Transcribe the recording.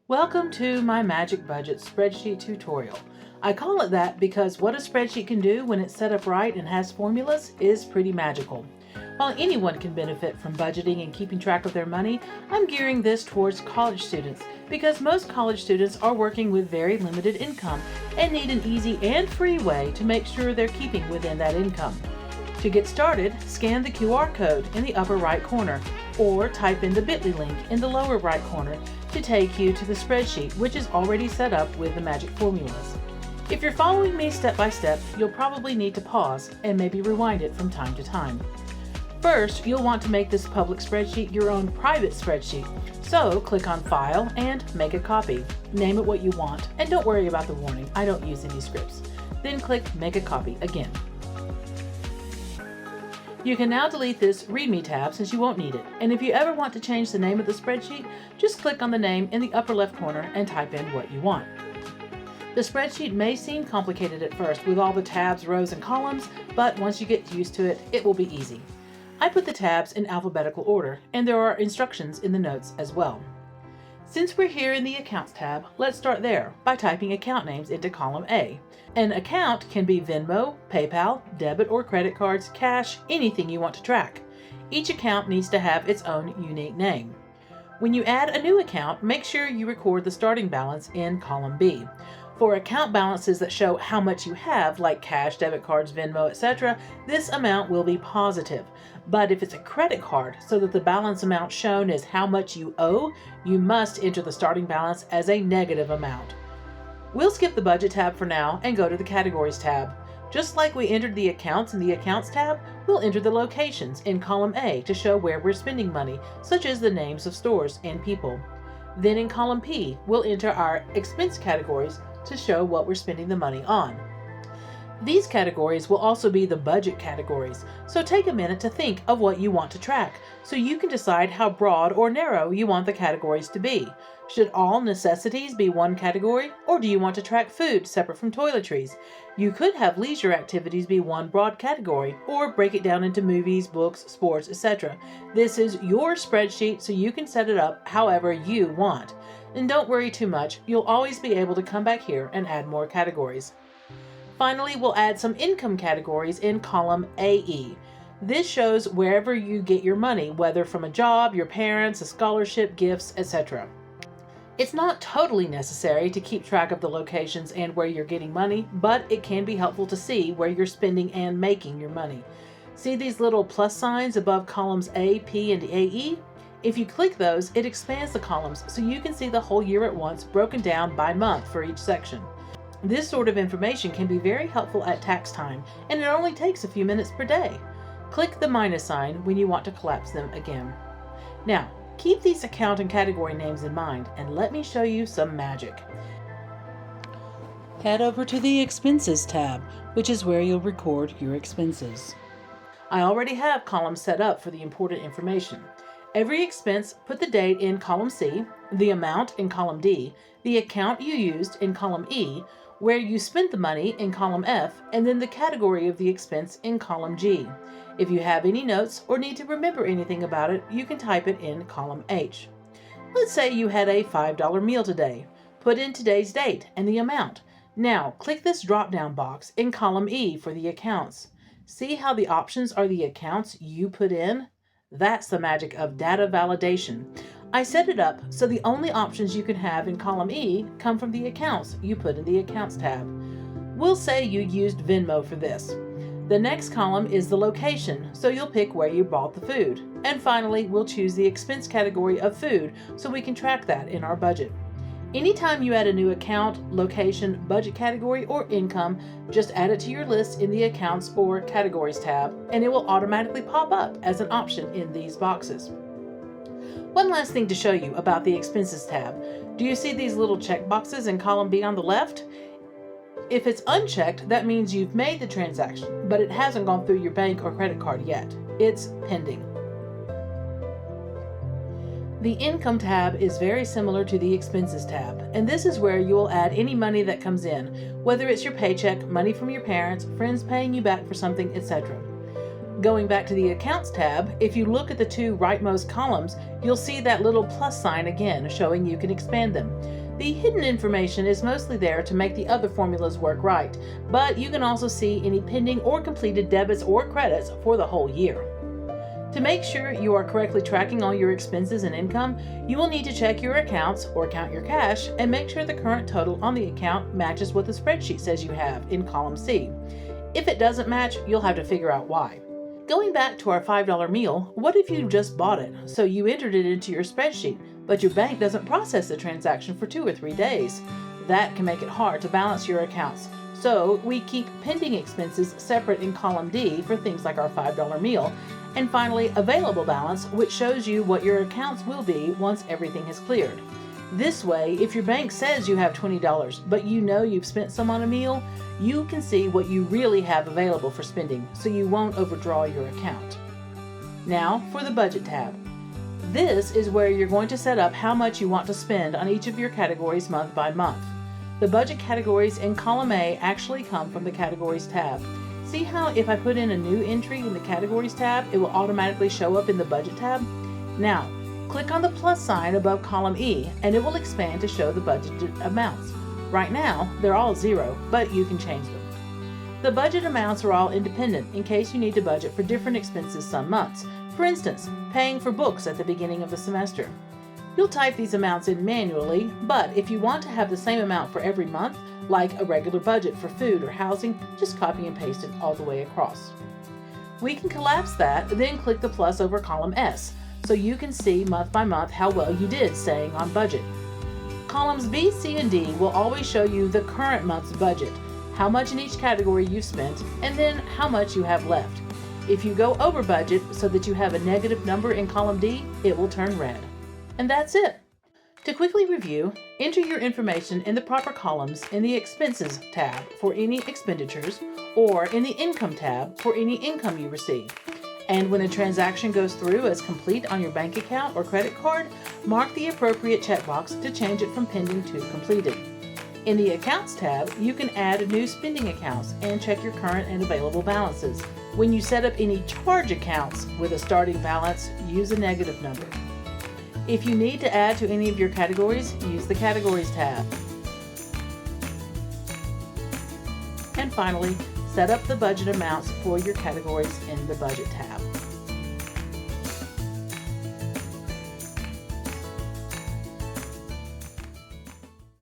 Welcome to my Magic Budget spreadsheet tutorial. I call it that because what a spreadsheet can do when it's set up right and has formulas is pretty magical. While anyone can benefit from budgeting and keeping track of their money, I'm gearing this towards college students because most college students are working with very limited income and need an easy and free way to make sure they're keeping within that income. To get started, scan the QR code in the upper right corner or type in the bit.ly link in the lower right corner to take you to the spreadsheet, which is already set up with the magic formulas. If you're following me step by step, you'll probably need to pause and maybe rewind it from time to time. First, you'll want to make this public spreadsheet your own private spreadsheet. So click on File and Make a Copy. Name it what you want, and don't worry about the warning, I don't use any scripts. Then click Make a Copy again. You can now delete this README tab since you won't need it, and if you ever want to change the name of the spreadsheet, just click on the name in the upper left corner and type in what you want. The spreadsheet may seem complicated at first with all the tabs, rows, and columns, but once you get used to it, it will be easy. I put the tabs in alphabetical order, and there are instructions in the notes as well. Since we're here in the Accounts tab, let's start there by typing account names into column A. An account can be Venmo, PayPal, debit or credit cards, cash, anything you want to track. Each account needs to have its own unique name. When you add a new account, make sure you record the starting balance in column B. For account balances that show how much you have, like cash, debit cards, Venmo, etc., this amount will be positive. But if it's a credit card, so that the balance amount shown is how much you owe, you must enter the starting balance as a negative amount. We'll skip the Budget tab for now and go to the Categories tab. Just like we entered the accounts in the Accounts tab, we'll enter the locations in column A to show where we're spending money, such as the names of stores and people. Then in column P, we'll enter our expense categories to show what we're spending the money on. These categories will also be the budget categories, so take a minute to think of what you want to track, so you can decide how broad or narrow you want the categories to be. Should all necessities be one category, or do you want to track food separate from toiletries? You could have leisure activities be one broad category, or break it down into movies, books, sports, etc. This is your spreadsheet, so you can set it up however you want. And don't worry too much, you'll always be able to come back here and add more categories. Finally, we'll add some income categories in column AE. This shows wherever you get your money, whether from a job, your parents, a scholarship, gifts, etc. It's not totally necessary to keep track of the locations and where you're getting money, but it can be helpful to see where you're spending and making your money. See these little plus signs above columns A, P, and AE? If you click those, it expands the columns so you can see the whole year at once, broken down by month for each section. This sort of information can be very helpful at tax time, and it only takes a few minutes per day. Click the minus sign when you want to collapse them again. Now, keep these account and category names in mind, and let me show you some magic. Head over to the Expenses tab, which is where you'll record your expenses. I already have columns set up for the important information. Every expense, put the date in column C, the amount in column D, the account you used in column E, where you spent the money in column F, and then the category of the expense in column G. If you have any notes or need to remember anything about it, you can type it in column H. Let's say you had a $5 meal today. Put in today's date and the amount. Now, click this drop-down box in column E for the accounts. See how the options are the accounts you put in? That's the magic of data validation. I set it up so the only options you can have in column E come from the accounts you put in the Accounts tab. We'll say you used Venmo for this. The next column is the location, so you'll pick where you bought the food. And finally, we'll choose the expense category of food so we can track that in our budget. Anytime you add a new account, location, budget category, or income, just add it to your list in the Accounts or Categories tab, and it will automatically pop up as an option in these boxes. One last thing to show you about the Expenses tab. Do you see these little check boxes in column B on the left? If it's unchecked, that means you've made the transaction, but it hasn't gone through your bank or credit card yet. It's pending. The Income tab is very similar to the Expenses tab, and this is where you will add any money that comes in, whether it's your paycheck, money from your parents, friends paying you back for something, etc. Going back to the Accounts tab, if you look at the two rightmost columns, you'll see that little plus sign again, showing you can expand them. The hidden information is mostly there to make the other formulas work right, but you can also see any pending or completed debits or credits for the whole year. To make sure you are correctly tracking all your expenses and income, you will need to check your accounts or count your cash and make sure the current total on the account matches what the spreadsheet says you have in column C. If it doesn't match, you'll have to figure out why. Going back to our $5 meal, what if you just bought it, so you entered it into your spreadsheet, but your bank doesn't process the transaction for 2 or 3 days? That can make it hard to balance your accounts. So we keep pending expenses separate in column D for things like our $5 meal, and finally available balance, which shows you what your accounts will be once everything has cleared. This way, if your bank says you have $20, but you know you've spent some on a meal, you can see what you really have available for spending, so you won't overdraw your account. Now for the Budget tab. This is where you're going to set up how much you want to spend on each of your categories month by month. The budget categories in column A actually come from the Categories tab. See how if I put in a new entry in the Categories tab, it will automatically show up in the Budget tab? Now, click on the plus sign above column E and it will expand to show the budgeted amounts. Right now, they're all 0, but you can change them. The budget amounts are all independent in case you need to budget for different expenses some months. For instance, paying for books at the beginning of the semester. You'll type these amounts in manually, but if you want to have the same amount for every month, like a regular budget for food or housing, just copy and paste it all the way across. We can collapse that, then click the plus over column S, so you can see month by month how well you did staying on budget. Columns B, C, and D will always show you the current month's budget, how much in each category you've spent, and then how much you have left. If you go over budget so that you have a negative number in column D, it will turn red. And that's it. To quickly review, enter your information in the proper columns in the Expenses tab for any expenditures, or in the Income tab for any income you receive. And when a transaction goes through as complete on your bank account or credit card, mark the appropriate checkbox to change it from pending to completed. In the Accounts tab, you can add new spending accounts and check your current and available balances. When you set up any charge accounts with a starting balance, use a negative number. If you need to add to any of your categories, use the Categories tab. And finally, set up the budget amounts for your categories in the Budget tab.